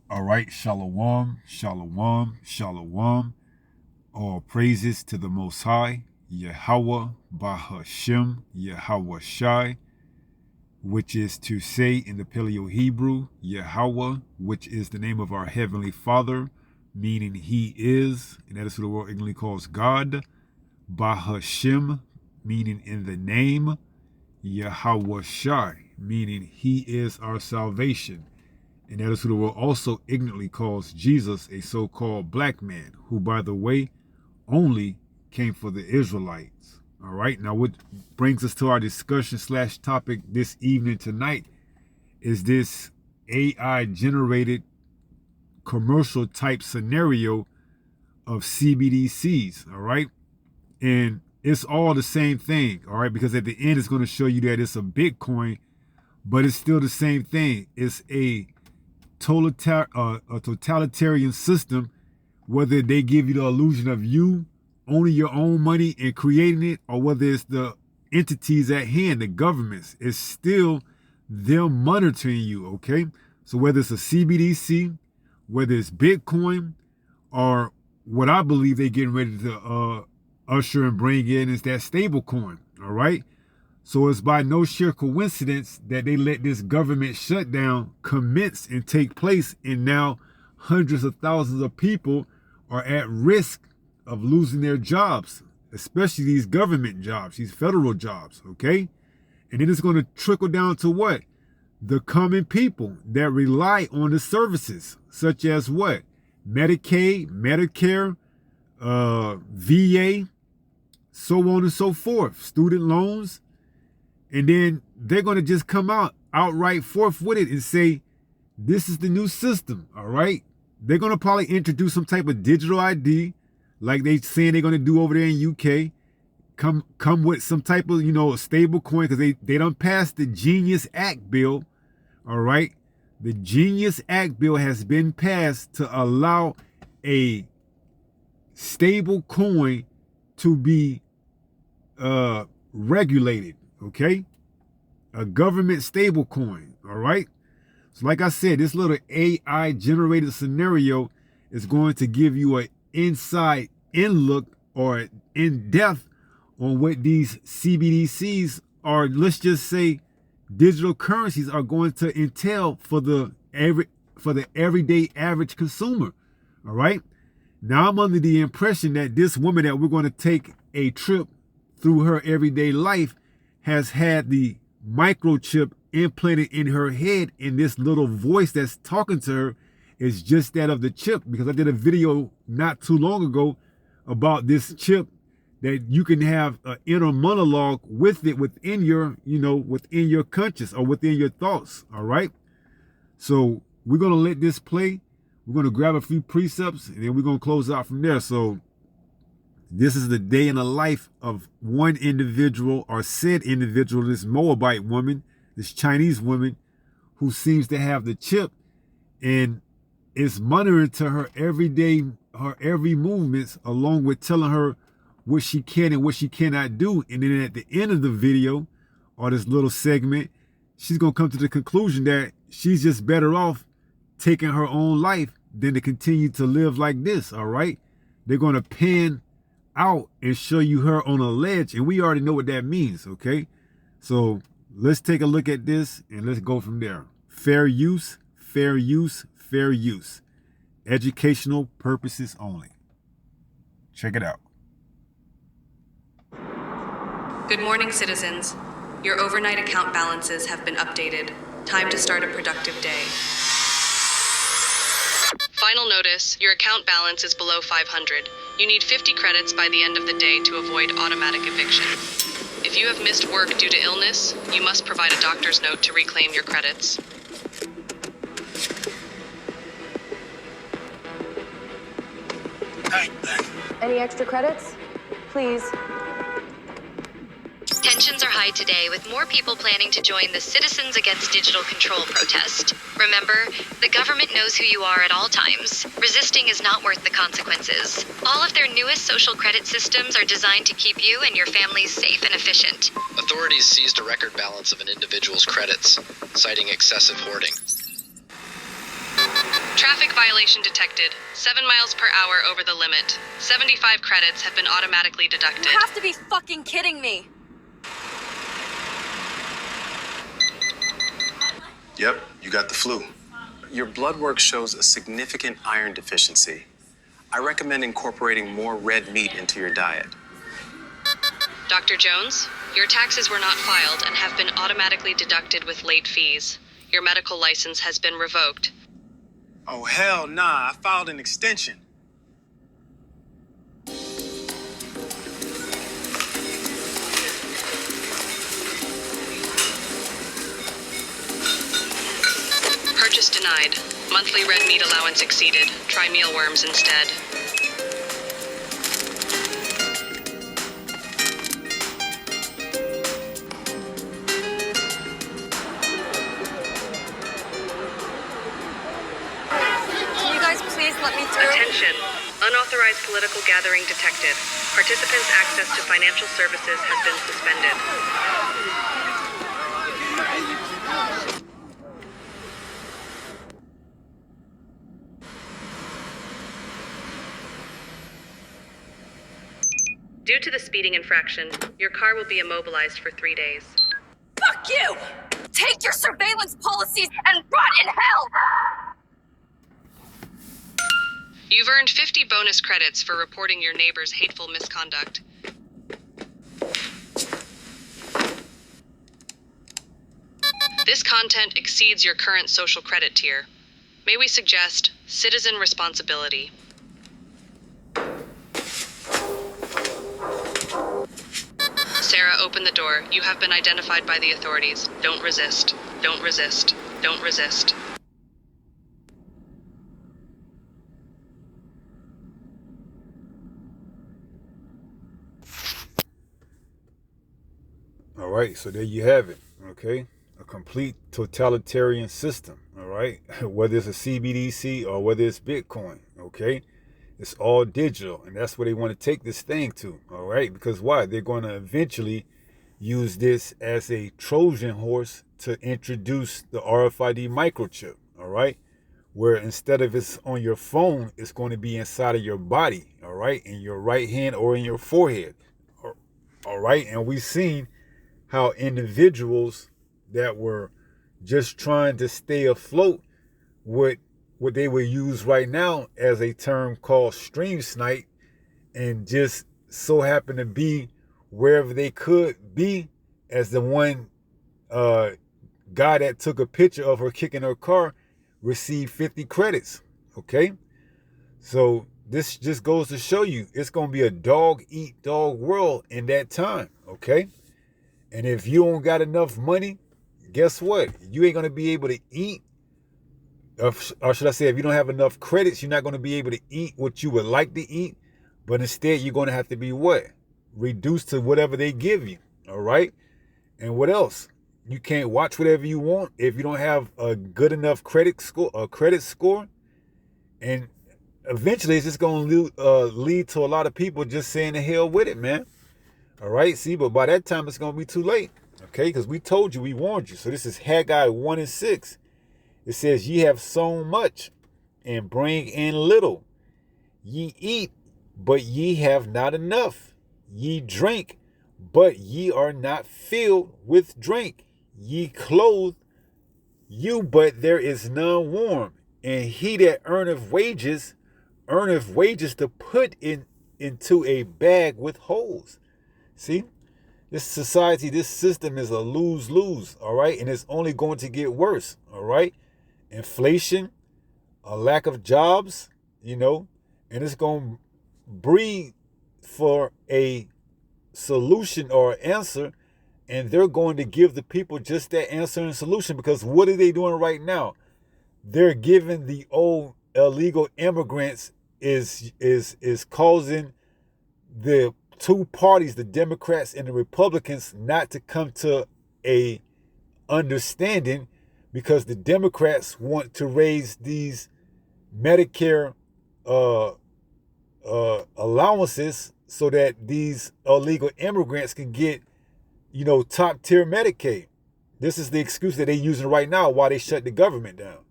All right, shalom, shalom, shalom. All praises to the Most High, Yahweh, Bahashem, Yahweh Shai, which is to say in the Paleo Hebrew, Yahweh, which is the name of our Heavenly Father, meaning He is, and that is who the world ignorantly calls God. Bahashem, meaning in the name, Yahweh Shai, meaning He is our salvation. And that is who the world also ignorantly calls Jesus, a so-called black man, who, by the way, only came for the Israelites. All right, now what brings us to our discussion / topic this evening tonight is this AI-generated commercial type scenario of CBDCs, all right? And it's all the same thing, all right? Because at the end, it's going to show you that it's a Bitcoin, but it's still the same thing. It's a totalitarian system, whether they give you the illusion of you owning your own money and creating it, or whether it's the entities at hand, the governments, it's still them monitoring you, okay? So whether it's a CBDC, whether it's Bitcoin, or what I believe they're getting ready to usher and bring in is that stable coin, all right? So it's by no sheer coincidence that they let this government shutdown commence and take place, and now hundreds of thousands of people are at risk of losing their jobs, especially these government jobs, these federal jobs, okay? And then it's going to trickle down to what? The common people that rely on the services, such as what? Medicaid, Medicare, VA, so on and so forth, student loans. And then they're going to just come outright forth with it and say, this is the new system, all right? They're going to probably introduce some type of digital ID, like they saying they're going to do over there in UK. Come with some type of, stable coin, because they done passed the Genius Act bill, all right? The Genius Act bill has been passed to allow a stable coin to be regulated. Okay, a government stable coin, all right? So like I said, this little AI generated scenario is going to give you an inside look or in depth on what these CBDCs or let's just say digital currencies are going to entail for the everyday average consumer, all right? Now I'm under the impression that this woman that we're going to take a trip through her everyday life has had the microchip implanted in her head, and this little voice that's talking to her is just that of the chip, because I did a video not too long ago about this chip that you can have an inner monologue with it within your, within your conscious or within your thoughts, all right? So we're going to let this play. We're going to grab a few precepts, and then we're going to close out from there. So this is the day in the life of one individual, or said individual, this Moabite woman, this Chinese woman, who seems to have the chip and is monitoring to her every movements, along with telling her what she can and what she cannot do. And then at the end of the video, or this little segment, she's going to come to the conclusion that she's just better off taking her own life than to continue to live like this, all right? They're going to pan out and show you her on a ledge, and we already know what that means, okay? So let's take a look at this and let's go from there. Fair use, fair use, fair use. Educational purposes only. Check it out. Good morning, citizens. Your overnight account balances have been updated. Time to start a productive day. Final notice, your account balance is below 500. You need 50 credits by the end of the day to avoid automatic eviction. If you have missed work due to illness, you must provide a doctor's note to reclaim your credits. Any extra credits? Please. Tensions are high today, with more people planning to join the Citizens Against Digital Control protest. Remember, the government knows who you are at all times. Resisting is not worth the consequences. All of their newest social credit systems are designed to keep you and your families safe and efficient. Authorities seized a record balance of an individual's credits, citing excessive hoarding. Traffic violation detected. 7 miles per hour over the limit. 75 credits have been automatically deducted. You have to be fucking kidding me. Yep, you got the flu. Your blood work shows a significant iron deficiency. I recommend incorporating more red meat into your diet. Dr. Jones, your taxes were not filed and have been automatically deducted with late fees. Your medical license has been revoked. Oh, hell nah, I filed an extension. Purchase denied. Monthly red meat allowance exceeded. Try mealworms instead. Can you guys please let me through? Attention. Unauthorized political gathering detected. Participants' access to financial services has been suspended. Due to the speeding infraction, your car will be immobilized for 3 days. Fuck you! Take your surveillance policies and rot in hell! You've earned 50 bonus credits for reporting your neighbor's hateful misconduct. This content exceeds your current social credit tier. May we suggest citizen responsibility? Sarah, open the door. You have been identified by the authorities. Don't resist. Don't resist. Don't resist. All right, so there you have it, okay? A complete totalitarian system, all right? Whether it's a CBDC or whether it's Bitcoin, okay? It's all digital, and that's where they want to take this thing to, all right? Because why? They're going to eventually use this as a Trojan horse to introduce the RFID microchip, all right? Where instead of it's on your phone, it's going to be inside of your body, all right? In your right hand or in your forehead, all right? And we've seen how individuals that were just trying to stay afloat with what they would use right now as a term called stream snipe, and just so happen to be wherever they could be, as the one guy that took a picture of her kicking her car received 50 credits, okay? So this just goes to show you it's going to be a dog-eat-dog world in that time, okay? And if you don't got enough money, guess what? You ain't going to be able to eat. Or should I say, if you don't have enough credits, you're not going to be able to eat what you would like to eat. But instead, you're going to have to be what? Reduced to whatever they give you. All right? And what else? You can't watch whatever you want if you don't have a good enough credit score. And eventually, it's just going to lead to a lot of people just saying the hell with it, man. All right, see, but by that time, it's going to be too late, okay? Because we told you, we warned you. So this is Haggai 1:6. It says, ye have sown much and bring in little. Ye eat, but ye have not enough. Ye drink, but ye are not filled with drink. Ye clothe you, but there is none warm. And he that earneth wages to put into a bag with holes. See, this society, this system is a lose-lose, all right? And it's only going to get worse, all right? Inflation, a lack of jobs, and it's going to breed for a solution or an answer, and they're going to give the people just that answer and solution, because what are they doing right now? They're giving the old illegal immigrants is causing the two parties, the Democrats and the Republicans, not to come to a understanding, because the Democrats want to raise these Medicare allowances so that these illegal immigrants can get, top tier Medicaid. This is the excuse that they're using right now while they shut the government down.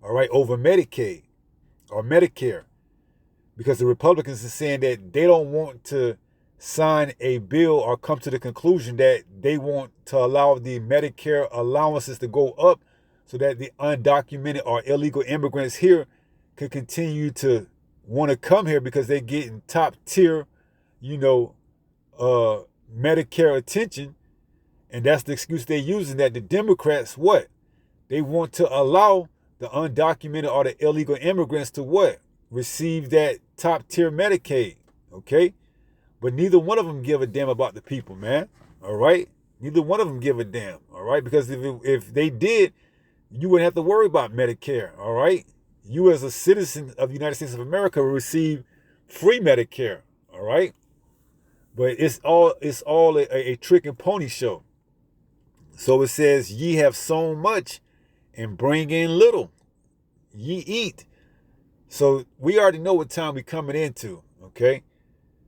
all right, over Medicaid or Medicare, because the Republicans are saying that they don't want to sign a bill or come to the conclusion that they want to allow the Medicare allowances to go up so that the undocumented or illegal immigrants here can continue to want to come here because they're getting top tier, Medicare attention. And that's the excuse they're using, that the Democrats, what? They want to allow the undocumented or the illegal immigrants to what? Receive that top tier Medicaid, okay? But neither one of them give a damn about the people, man, all right? Neither one of them give a damn, all right? Because if they did, you wouldn't have to worry about Medicare, all right? You as a citizen of the United States of America will receive free Medicare, all right? But it's all a trick and pony show. So it says, ye have sown much and bring in little. Ye eat. So we already know what time we're coming into, okay?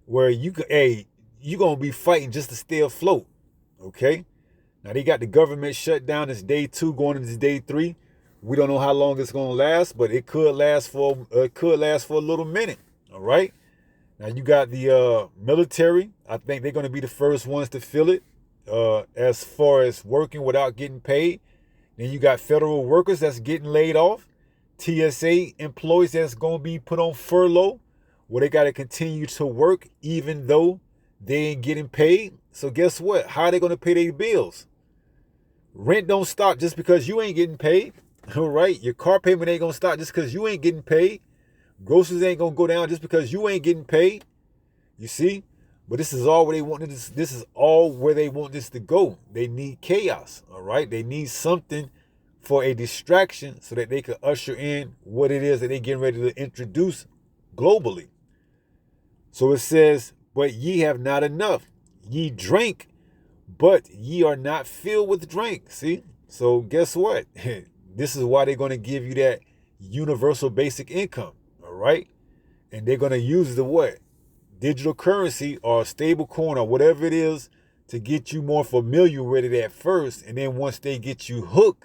Where you're going to be fighting just to stay afloat, okay? Now, they got the government shut down. It's day 2 going into day 3. We don't know how long it's going to last, but it could last for a little minute, all right? Now, you got the military. I think they're going to be the first ones to feel it as far as working without getting paid. Then you got federal workers that's getting laid off. TSA employees that's going to be put on furlough, where they got to continue to work even though they ain't getting paid. So guess what? How are they going to pay their bills? Rent don't stop just because you ain't getting paid. All right? Your car payment ain't going to stop just because you ain't getting paid. Groceries ain't going to go down just because you ain't getting paid. You see? But this is all where they want this. This is all where they want this to go. They need chaos. All right? They need something for a distraction so that they can usher in what it is that they're getting ready to introduce globally. So it says, but ye have not enough. Ye drink, but ye are not filled with drink. See? So guess what? This is why they're going to give you that universal basic income. All right? And they're going to use the what? Digital currency or stable coin or whatever it is to get you more familiar with it at first. And then once they get you hooked,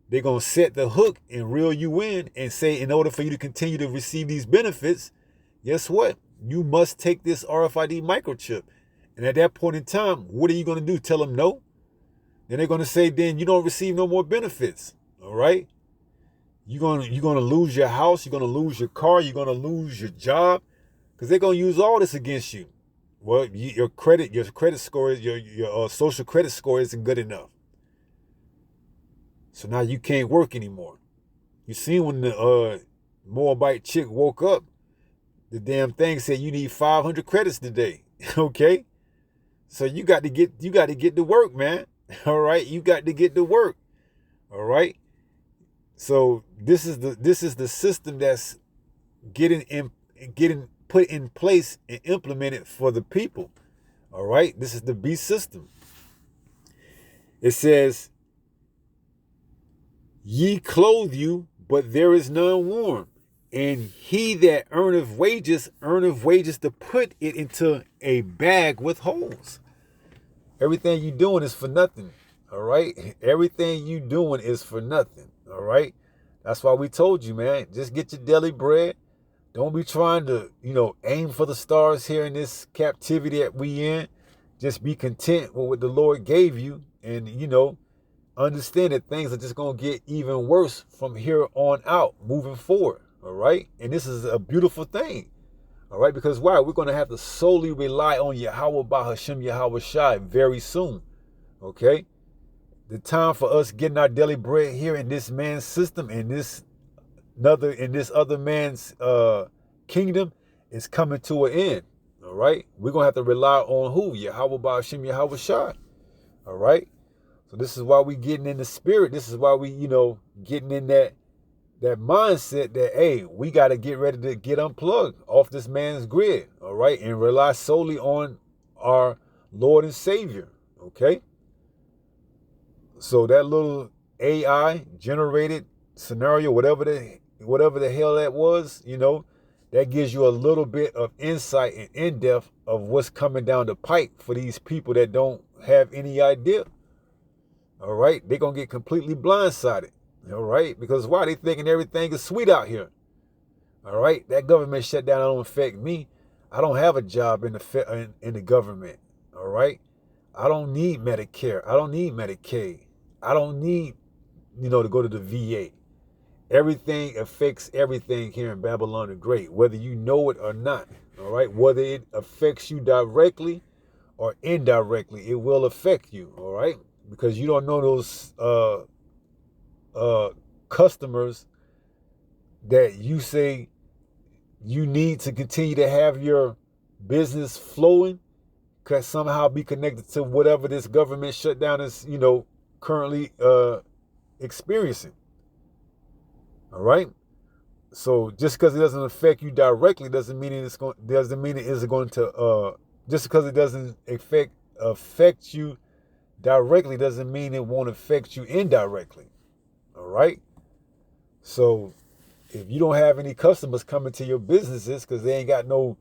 they're going to set the hook and reel you in and say, in order for you to continue to receive these benefits, guess what? You must take this RFID microchip. And at that point in time, what are you going to do? Tell them no? Then they're going to say, then you don't receive no more benefits. All right? You're going to lose your house. You're going to lose your car. You're going to lose your job because they're going to use all this against you. Well, your credit score, your social credit score isn't good enough. So now you can't work anymore. You see, when the Moabite chick woke up, the damn thing said you need 500 credits today. Okay? So you got to get to work, man. All right? You got to get to work. All right? So this is the system that's getting put in place and implemented for the people. All right? This is the beast system. It says, ye clothe you, but there is none warm. And he that earneth wages to put it into a bag with holes. Everything you doing is for nothing. All right? Everything you doing is for nothing. All right? That's why we told you, man, just get your daily bread. Don't be trying to, aim for the stars here in this captivity that we in. Just be content with what the Lord gave you. And, understand that things are just going to get even worse from here on out, moving forward. All right? And this is a beautiful thing. All right? Because why? We're going to have to solely rely on Yahweh Bahashem Yahweh Shai very soon. Okay? The time for us getting our daily bread here in this man's system and this other man's kingdom is coming to an end. All right? We're going to have to rely on who? Yahweh Bahashem Yahweh Shai. All right? So this is why we getting in the spirit. This is why we, getting in that mindset that, hey, we got to get ready to get unplugged off this man's grid, all right, and rely solely on our Lord and Savior, okay? So that little AI generated scenario, whatever the hell that was, that gives you a little bit of insight and in-depth of what's coming down the pipe for these people that don't have any idea. All right, they're going to get completely blindsided. All right, because why? They thinking everything is sweet out here. All right, that government shutdown don't affect me. I don't have a job in the government. All right, I don't need Medicare. I don't need Medicaid. I don't need, to go to the VA. Everything affects everything here in Babylon the Great, whether you know it or not. All right, whether it affects you directly or indirectly, it will affect you. All right, because you don't know those customers that you say you need to continue to have your business flowing, could somehow be connected to whatever this government shutdown is, currently experiencing. All right. So just because it doesn't affect you directly doesn't mean it is going to just because it doesn't affect you directly doesn't mean it won't affect you indirectly. All right. So if you don't have any customers coming to your businesses because they ain't got no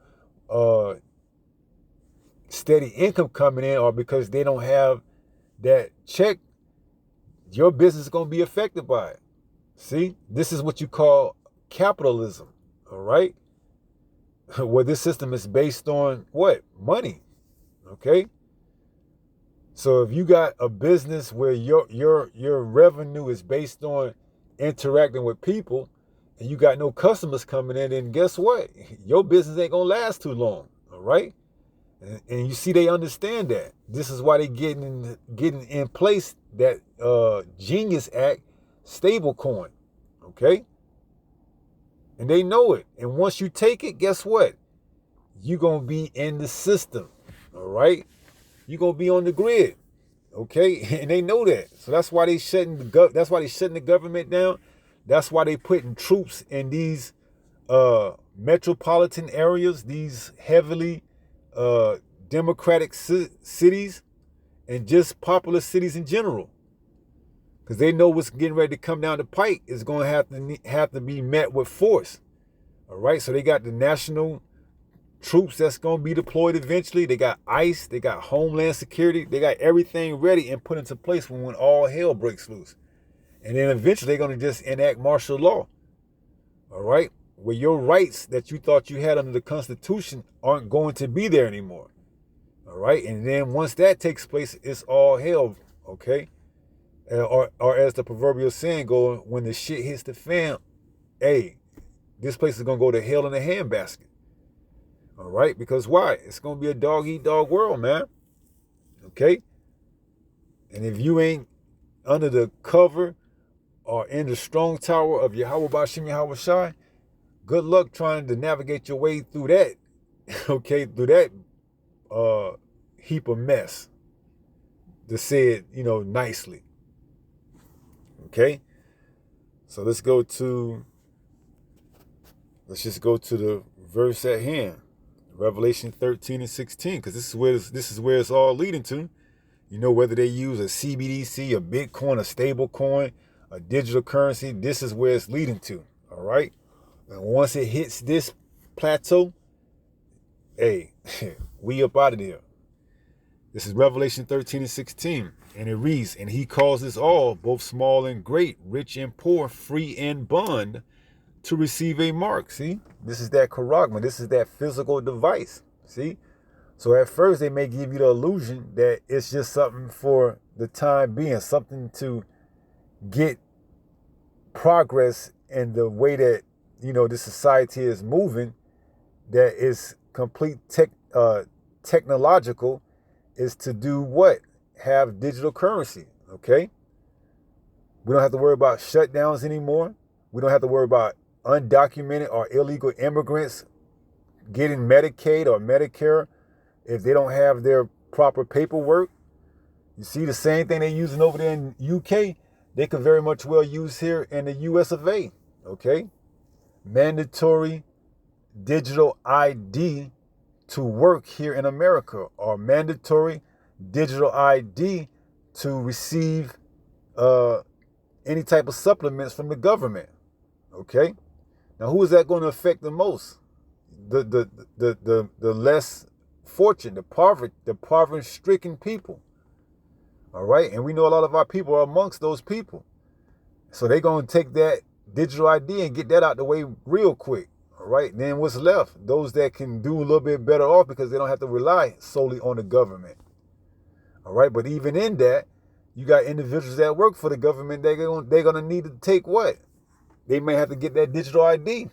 steady income coming in, or because they don't have that check, your business is going to be affected by it. See, this is what you call capitalism. All right. Where this system is based on what? Money. Okay. So if you got a business where your revenue is based on interacting with people, and you got no customers coming in, then guess what? Your business ain't gonna last too long. All right. And you see, they understand that. This is why they getting in place that Genius Act stable coin. Okay. And they know it. And once you take it, guess what? You're going to be in the system. All right? You're going to be on the grid. Okay? And they know that. So that's why they shutting the government down. That's why they putting troops in these metropolitan areas, these heavily democratic cities, and just populous cities in general. Because they know what's getting ready to come down the pike is going to have to be met with force. All right, so they got the national troops that's going to be deployed eventually. They got ICE, they got Homeland Security, they got everything ready and put into place when all hell breaks loose. And then eventually they're going to just enact martial law. All right, where your rights that you thought you had under the Constitution aren't going to be there anymore. All right, and then once that takes place, it's all hell. Okay. Or as the proverbial saying goes, when the shit hits the fan, hey, this place is going to go to hell in a handbasket. All right? Because why? It's going to be a dog-eat-dog world, man. Okay? And if you ain't under the cover or in the strong tower of Yahweh Bashim Yahweh Shai, good luck trying to navigate your way through that. Okay? Through that heap of mess. To say it, nicely. Okay, so let's just go to the verse at hand, Revelation 13 and 16, because this is where it's all leading to. Whether they use a CBDC, a Bitcoin, a stable coin, a digital currency, this is where it's leading to. All right, and once it hits this plateau, hey, we up out of there. This is Revelation 13 and 16. And it reads, and he calls us all, both small and great, rich and poor, free and bond, to receive a mark. See, this is that charagma. This is that physical device. See, so at first they may give you the illusion that it's just something for the time being, something to get progress in the way that, the society is moving, that is complete technological, is to do what? Have digital currency, okay? We don't have to worry about shutdowns anymore. We don't have to worry about undocumented or illegal immigrants getting Medicaid or Medicare if they don't have their proper paperwork. You see, the same thing they're using over there in UK, they could very much well use here in the US of A, okay? Mandatory digital ID to work here in America, or mandatory digital ID to receive any type of supplements from the government. Okay, now who is that going to affect the most? The less fortunate, the poverty-stricken people. All right, and we know a lot of our people are amongst those people. So they're going to take that digital ID and get that out the way real quick. All right. Then what's left? Those that can do a little bit better off because they don't have to rely solely on the government. All right. But even in that, you got individuals that work for the government. They're going to need to take what? They may have to get that digital ID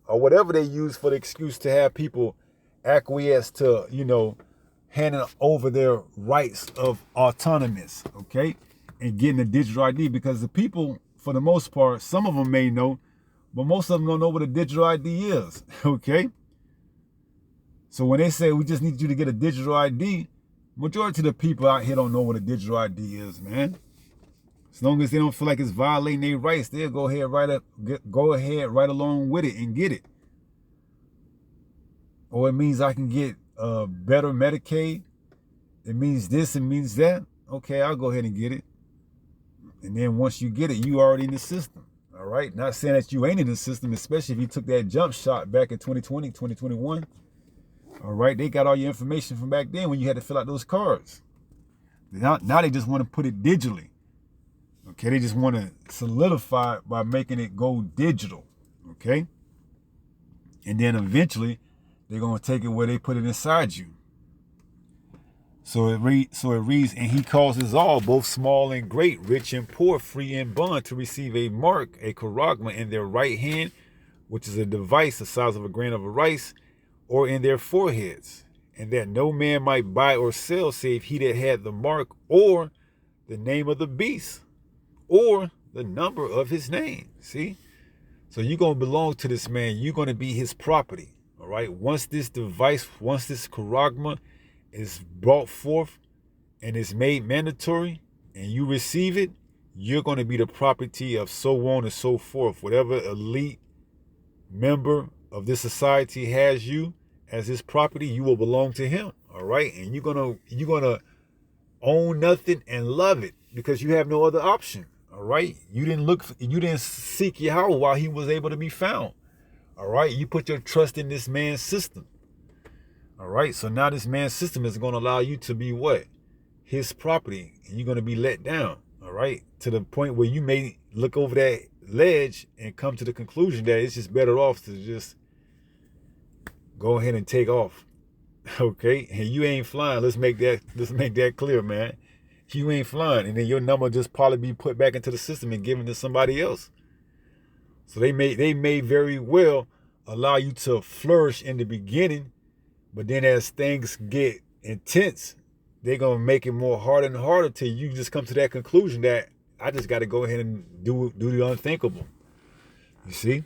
or whatever they use for the excuse to have people acquiesce to, handing over their rights of autonomous, okay? And getting a digital ID, because the people, for the most part, some of them may know, but most of them don't know what a digital ID is, okay? So when they say we just need you to get a digital ID, majority of the people out here don't know what a digital ID is, man. As long as they don't feel like it's violating their rights, they'll go ahead right along with it and get it. Or it means I can get better Medicaid. It means this, it means that. Okay, I'll go ahead and get it. And then once you get it, you already in the system. All right? Not saying that you ain't in the system, especially if you took that jump shot back in 2020, 2021. All right? They got all your information from back then when you had to fill out those cards. Now they just want to put it digitally. Okay? They just want to solidify it by making it go digital. Okay? And then eventually, they're going to take it where they put it inside you. So it reads, and he causes all, both small and great, rich and poor, free and bond, to receive a mark, a charagma, in their right hand, which is a device the size of a grain of rice, or in their foreheads, and that no man might buy or sell save he that had the mark, or the name of the beast, or the number of his name. See? So you're going to belong to this man. You're going to be his property. All right? Once this charagma is brought forth and is made mandatory and you receive it, you're going to be the property of so on and so forth. Whatever elite member of this society has you as his property, you will belong to him. All right? And you're going to own nothing and love it because you have no other option. All right? You didn't seek Yahweh while he was able to be found. All right? You put your trust in this man's system. All right? So now this man's system is going to allow you to be what? His property. And you're going to be let down. All right? To the point where you may look over that ledge and come to the conclusion that it's just better off to just go ahead and take off. Okay? And you ain't flying. Let's make that clear, man. You ain't flying. And then your number just probably be put back into the system and given to somebody else. So they may very well allow you to flourish in the beginning, but then as things get intense, they're going to make it more harder and harder till you just come to that conclusion that I just got to go ahead and do the unthinkable. You see?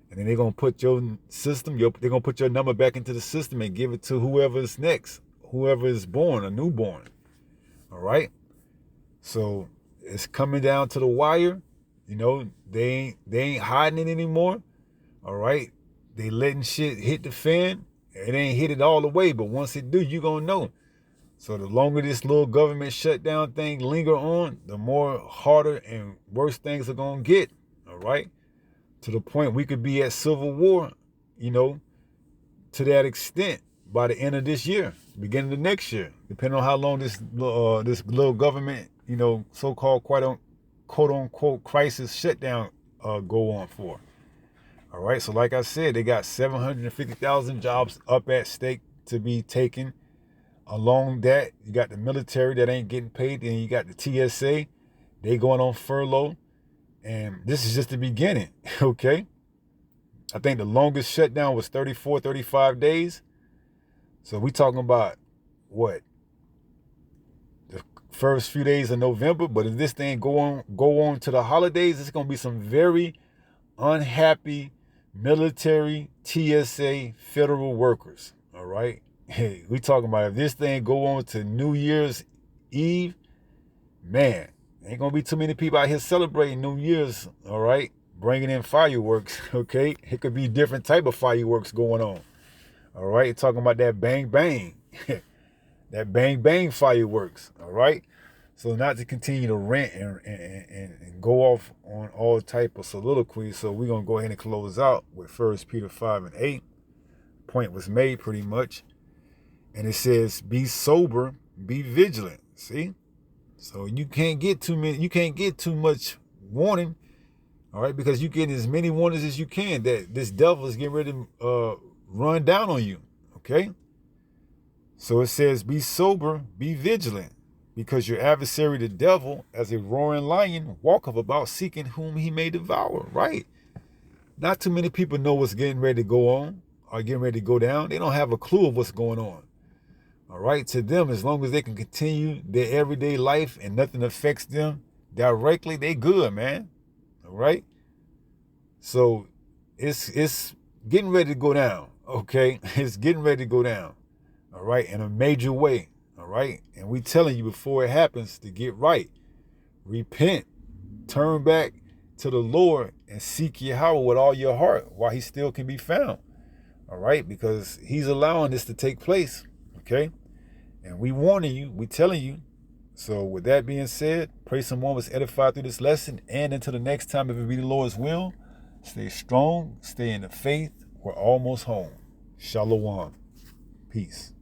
And then they're going to put your system, they're going to put your number back into the system and give it to whoever is next, whoever is born, a newborn. All right? So it's coming down to the wire. You know, they ain't hiding it anymore. All right? They letting shit hit the fan. It ain't hit it all the way, but once it do, you gonna know. So the longer this little government shutdown thing linger on, the more harder and worse things are gonna get. All right? To the point we could be at civil war, to that extent by the end of this year, beginning of next year, depending on how long this little government, so-called quote-unquote crisis shutdown go on for. All right, so like I said, they got 750,000 jobs up at stake to be taken. Along that, you got the military that ain't getting paid, then you got the TSA, they going on furlough, and this is just the beginning, okay? I think the longest shutdown was 34, 35 days. So we talking about, what? The first few days of November, but if this thing go on to the holidays, it's going to be some very unhappy military, TSA, federal workers, all right? Hey, we talking about if this thing go on to New Year's Eve, man, ain't going to be too many people out here celebrating New Year's, all right? Bringing in fireworks, okay? It could be different type of fireworks going on, all right? Talking about that bang, bang, that bang, bang fireworks, all right? So not to continue to rant and go off on all type of soliloquies, so we're going to go ahead and close out with 1 Peter 5 and 8. Point was made pretty much. And it says, be sober, be vigilant. See? So you can't get too much warning, all right, because you get as many warnings as you can that this devil is getting ready to run down on you, okay? So it says, be sober, be vigilant, because your adversary, the devil, as a roaring lion, walketh about seeking whom he may devour, right? Not too many people know what's getting ready to go on or getting ready to go down. They don't have a clue of what's going on. All right, to them, as long as they can continue their everyday life and nothing affects them directly, they good, man. All right. So it's getting ready to go down. Okay, it's getting ready to go down. All right, in a major way. All right, and we telling you before it happens to get right, repent, turn back to the Lord, and seek Yahweh with all your heart while He still can be found. All right, because He's allowing this to take place. Okay. And we warning you, we telling you. So with that being said, pray someone was edified through this lesson. And until the next time, if it be the Lord's will, stay strong, stay in the faith. We're almost home. Shalom. Peace.